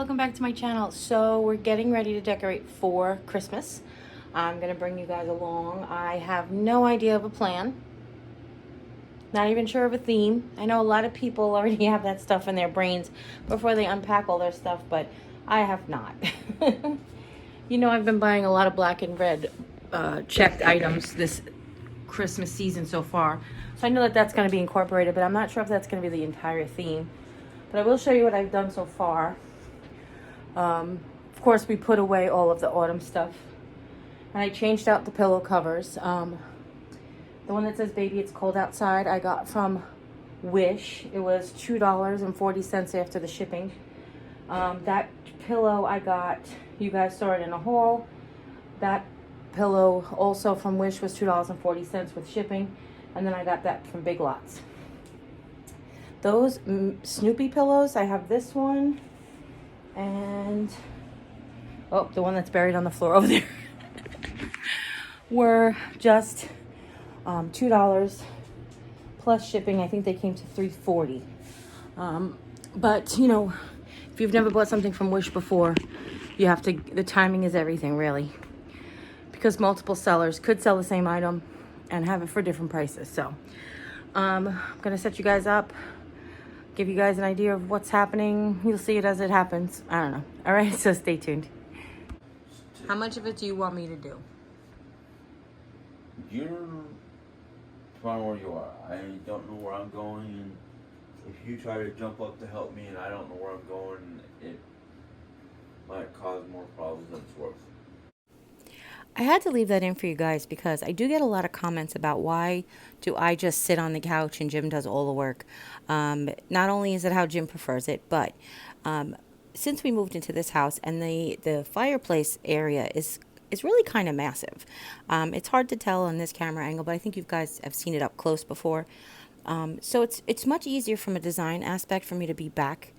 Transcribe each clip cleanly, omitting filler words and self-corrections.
welcome back to my channel. So we're getting ready to decorate for Christmas. I'm gonna bring you guys along. I have no idea of a plan, not even sure of a theme. I know a lot of people already have that stuff in their brains before they unpack all their stuff, but I have not. You know, I've been buying a lot of black and red checked items this Christmas season so far, so I know that that's going to be incorporated, but I'm not sure if that's going to be the entire theme. But I will show you what I've done so far. Of course, we put away all of the autumn stuff, and I changed out the pillow covers. The one that says "Baby, It's Cold Outside" I got from Wish. It was $2.40 after the shipping. That pillow I got, you guys saw it in a haul. That pillow also from Wish was $2.40 with shipping, and then I got that from Big Lots. Those Snoopy pillows, I have this one, and the one that's buried on the floor over there, were just $2 plus shipping. I think they came to $3.40. But you know, if you've never bought something from Wish before, you have to, the timing is everything, really, because multiple sellers could sell the same item and have it for different prices. So I'm gonna set you guys up, give you guys an idea of what's happening. You'll see it as it happens. I don't know. All right, so stay tuned. How much of it do you want me to do? You're from where you are. I don't know where I'm going, and if you try to jump up to help me and I don't know where I'm going, it might cause more problems than it's worth. I had to leave that in for you guys because I do get a lot of comments about why do I just sit on the couch and Jim does all the work. Not only is it how Jim prefers it, but since we moved into this house, and the fireplace area is really kind of massive. It's hard to tell on this camera angle, but I think you guys have seen it up close before. So it's much easier from a design aspect for me to be back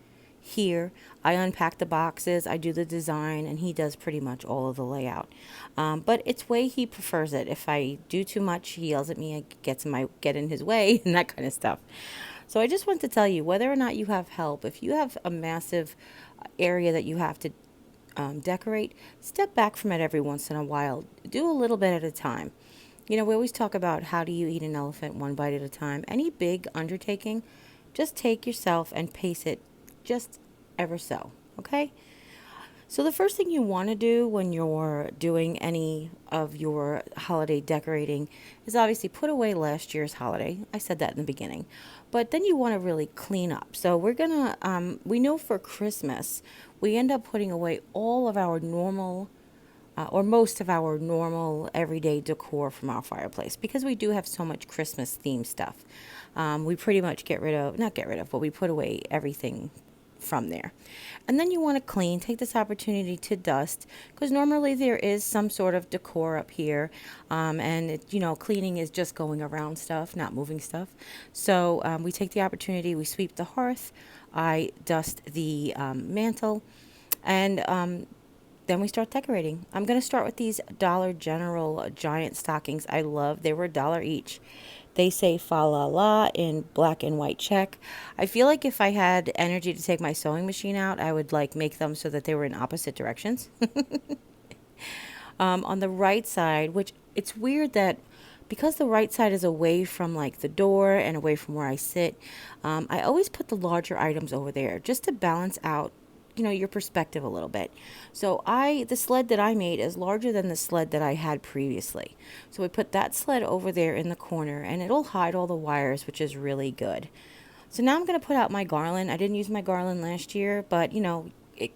here. I unpack the boxes, I do the design, and he does pretty much all of the layout. But it's way he prefers it. If I do too much, he yells at me, I get in his way, and that kind of stuff. So I just want to tell you, whether or not you have help, if you have a massive area that you have to decorate, step back from it every once in a while. Do a little bit at a time. You know, we always talk about how do you eat an elephant one bite at a time. Any big undertaking, just take yourself and pace it just ever so, okay? So the first thing you want to do when you're doing any of your holiday decorating is obviously put away last year's holiday. I said that in the beginning. But then you want to really clean up. So we're going to, we know for Christmas, we end up putting away all of our normal, or most of our normal everyday decor from our fireplace, because we do have so much Christmas themed stuff. We pretty much but we put away everything from there. And then you want to clean, take this opportunity to dust, because normally there is some sort of decor up here, and it, you know, cleaning is just going around stuff, not moving stuff. So we take the opportunity, we sweep the hearth, I dust the mantle, and then we start decorating. I'm going to start with these Dollar General giant stockings. I love, they were $1 each. They say fa la la in black and white check. I feel like if I had energy to take my sewing machine out, I would like make them so that they were in opposite directions. On the right side, which it's weird that because the right side is away from like the door and away from where I sit, I always put the larger items over there just to balance out, you know, your perspective a little bit. So the sled that I made is larger than the sled that I had previously. So we put that sled over there in the corner, and it'll hide all the wires, which is really good. So now I'm going to put out my garland. I didn't use my garland last year, but you know,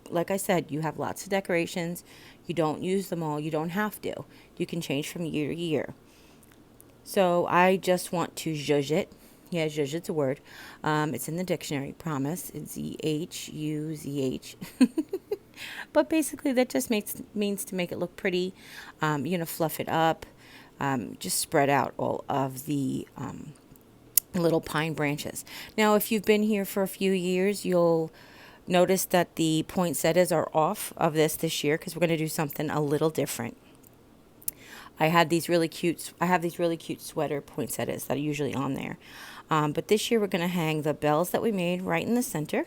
like I said, you have lots of decorations. You don't use them all. You don't have to. You can change from year to year. So I just want to zhuzh it. Yeah, zhuzh, it's a word. It's in the dictionary, promise. It's Z-H-U-Z-H. But basically that just means to make it look pretty. You know, fluff it up. Just spread out all of the little pine branches. Now, if you've been here for a few years, you'll notice that the poinsettias are off of this year, because we're going to do something a little different. I have these really cute sweater poinsettias that are usually on there. But this year we're going to hang the bells that we made right in the center.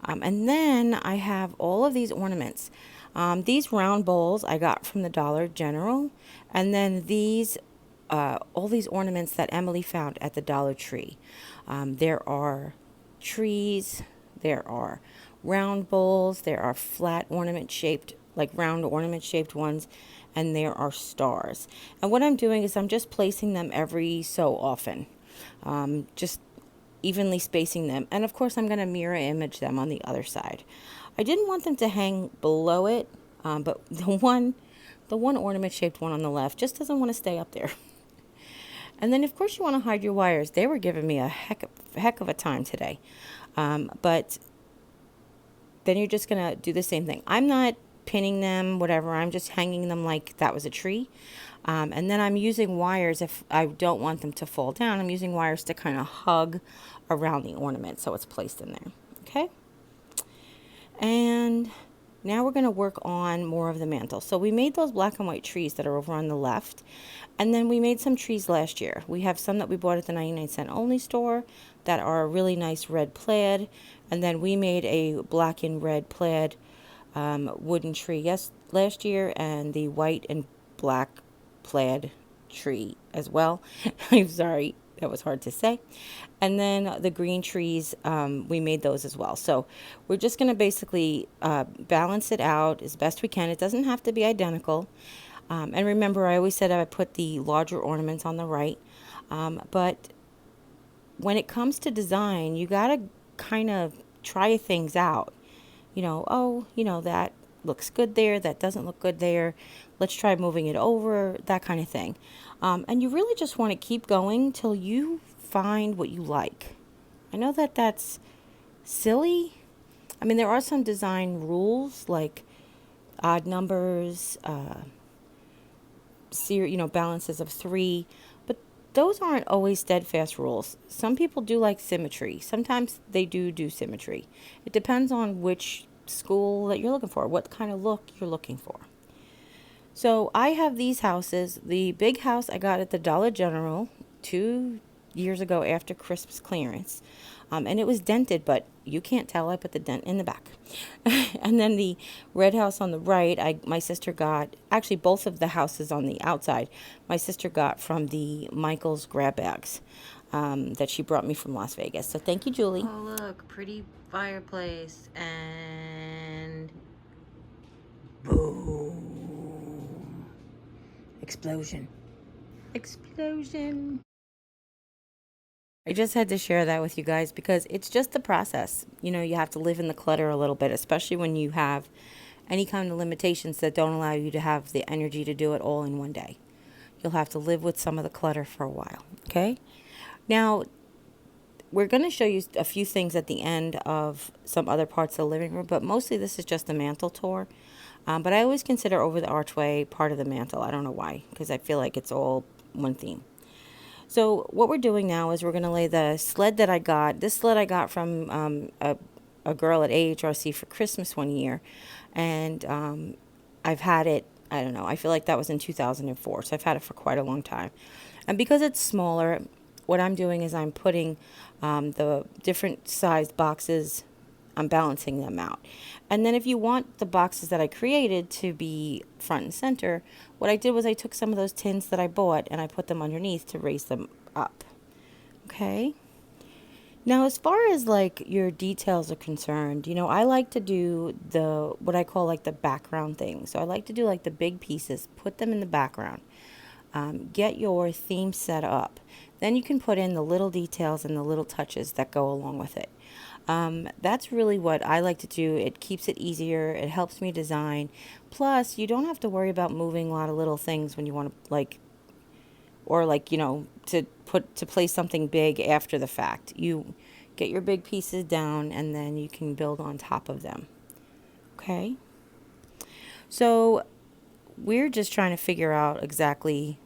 And then I have all of these ornaments. These round bowls I got from the Dollar General. And then all these ornaments that Emily found at the Dollar Tree. There are trees, there are round bowls, there are flat ornament shaped, like round ornament shaped ones, and there are stars. And what I'm doing is I'm just placing them every so often, just evenly spacing them. And of course, I'm going to mirror image them on the other side. I didn't want them to hang below it, but the one ornament shaped one on the left just doesn't want to stay up there. And then, of course, you want to hide your wires. They were giving me a heck of a time today. But then you're just going to do the same thing. I'm not pinning them, whatever. I'm just hanging them like that was a tree. And then I'm using wires if I don't want them to fall down. I'm using wires to kind of hug around the ornament so it's placed in there. Okay? And now we're going to work on more of the mantle. So we made those black and white trees that are over on the left. And then we made some trees last year. We have some that we bought at the 99-cent only store that are a really nice red plaid. And then we made a black and red plaid wooden tree last year, and the white and black plaid tree as well. I'm sorry, that was hard to say. And then the green trees, we made those as well. So we're just going to basically balance it out as best we can. It doesn't have to be identical. And remember, I always said I would put the larger ornaments on the right. But when it comes to design, you got to kind of try things out. That looks good there, that doesn't look good there. Let's try moving it over, that kind of thing. And you really just want to keep going till you find what you like. I know that that's silly. I mean, there are some design rules like odd numbers, balances of 3, but those aren't always steadfast rules. Some people do like symmetry. Sometimes they do symmetry. It depends on which school that you're looking for, what kind of look you're looking for. So I have these houses. The big house I got at the Dollar General 2 years ago after Christmas clearance. And it was dented, but you can't tell. I put the dent in the back. And then the red house on the right, my sister got, actually both of the houses on the outside, my sister got from the Michael's grab bags that she brought me from Las Vegas. So thank you, Julie. Oh, look, pretty fireplace and boom. Explosion. Explosion. I just had to share that with you guys because it's just the process. You have to live in the clutter a little bit, especially when you have any kind of limitations that don't allow you to have the energy to do it all in one day. You'll have to live with some of the clutter for a while, okay? Now, we're going to show you a few things at the end of some other parts of the living room, but mostly this is just the mantle tour. But I always consider over the archway part of the mantle. I don't know why, because I feel like it's all one theme. So what we're doing now is we're going to lay the sled that I got. This sled I got from a girl at AHRC for Christmas one year. And I've had it, I don't know, I feel like that was in 2004. So I've had it for quite a long time. And because it's smaller, what I'm doing is I'm putting the different sized boxes, I'm balancing them out. And then if you want the boxes that I created to be front and center, what I did was I took some of those tins that I bought and I put them underneath to raise them up. Okay? Now, as far as like your details are concerned, I like to do what I call like the background thing. So I like to do like the big pieces, put them in the background. Get your theme set up. Then you can put in the little details and the little touches that go along with it. That's really what I like to do. It keeps it easier. It helps me design. Plus, you don't have to worry about moving a lot of little things when you want to to place something big after the fact. You get your big pieces down and then you can build on top of them. Okay? So, we're just trying to figure out exactly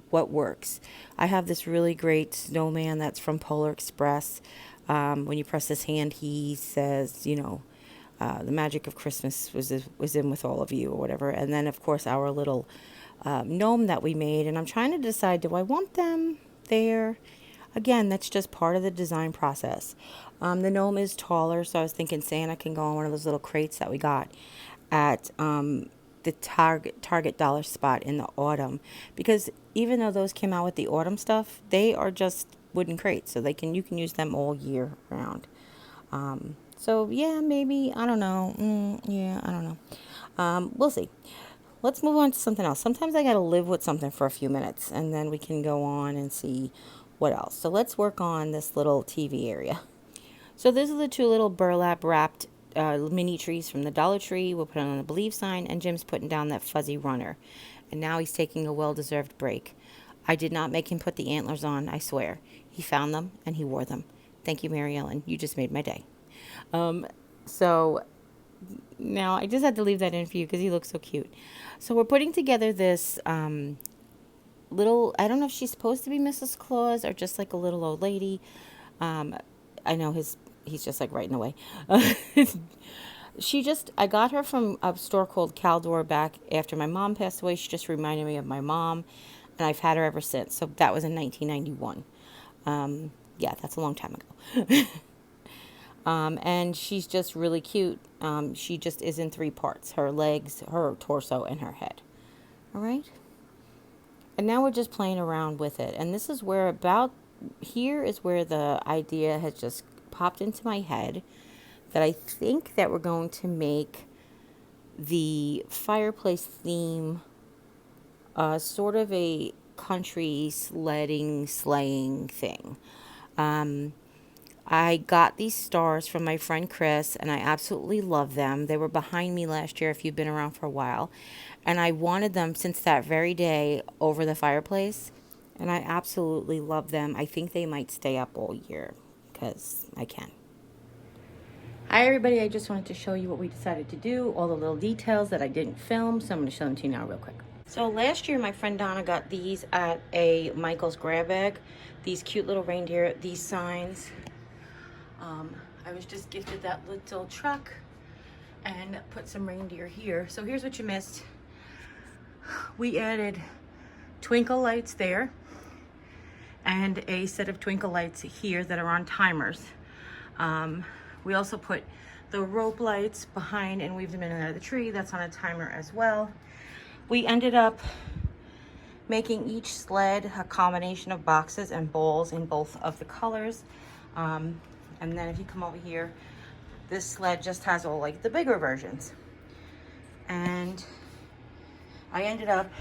what works. I have this really great snowman that's from Polar Express. When you press his hand, he says, the magic of Christmas was in with all of you or whatever. And then, of course, our little gnome that we made. And I'm trying to decide, do I want them there? Again, that's just part of the design process. The gnome is taller, so I was thinking Santa can go on one of those little crates that we got at the Target dollar spot in the autumn. Because even though those came out with the autumn stuff, they are just wooden crates, so you can use them all year round. So yeah, maybe I don't know. Yeah, I don't know. We'll see. Let's move on to something else. Sometimes I got to live with something for a few minutes and then we can go on and see what else. So let's work on this little TV area. So these are the two little burlap wrapped mini trees from the Dollar Tree. We'll put on the Believe sign, and Jim's putting down that fuzzy runner. And now he's taking a well-deserved break. I did not make him put the antlers on, I swear. He found them and he wore them. Thank you, Mary Ellen. You just made my day. So now I just had to leave that in for you because he looks so cute. So we're putting together this little, I don't know if she's supposed to be Mrs. Claus or just like a little old lady. I know he's just like right in the way. I got her from a store called Caldor back after my mom passed away. She just reminded me of my mom, and I've had her ever since. So that was in 1991. Yeah, that's a long time ago. And she's just really cute. She just is in three parts: her legs, her torso, and her head. All right. And now we're just playing around with it. And this is where here is where the idea has just popped into my head that I think that we're going to make the fireplace theme sort of a country sleighing thing. I got these stars from my friend Chris, and I absolutely love them. They were behind me last year if you've been around for a while. And I wanted them since that very day over the fireplace. And I absolutely love them. I think they might stay up all year because I can. Hi everybody, I just wanted to show you what we decided to do, all the little details that I didn't film, so I'm going to show them to you now real quick. So last year my friend Donna got these at a Michael's grab bag, these cute little reindeer, these signs. I was just gifted that little truck and put some reindeer here. So here's what you missed. We added twinkle lights there and a set of twinkle lights here that are on timers. We also put the rope lights behind and weaved them in and out of the tree. That's on a timer as well. We ended up making each sled a combination of boxes and bowls in both of the colors. And then if you come over here, this sled just has all like the bigger versions. And I ended up,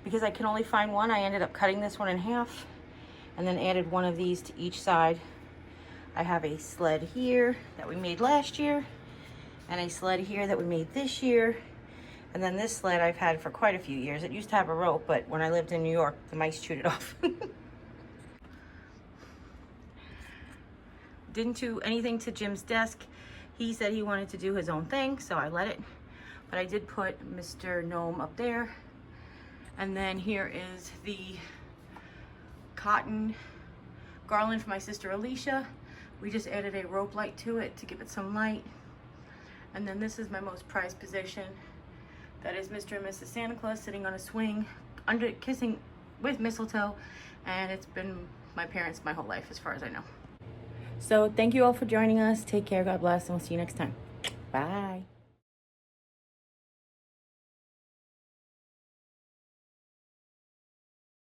because I can only find one, I ended up cutting this one in half and then added one of these to each side. I have a sled here that we made last year and a sled here that we made this year. And then this sled I've had for quite a few years. It used to have a rope, but when I lived in New York, the mice chewed it off. Didn't do anything to Jim's desk. He said he wanted to do his own thing, so I let it. But I did put Mr. Gnome up there. And then here is the cotton garland for my sister Alicia. We just added a rope light to it to give it some light. And then this is my most prized possession. That is Mr. and Mrs. Santa Claus sitting on a swing, kissing with mistletoe. And it's been my parents my whole life as far as I know. So thank you all for joining us. Take care, God bless, and we'll see you next time. Bye.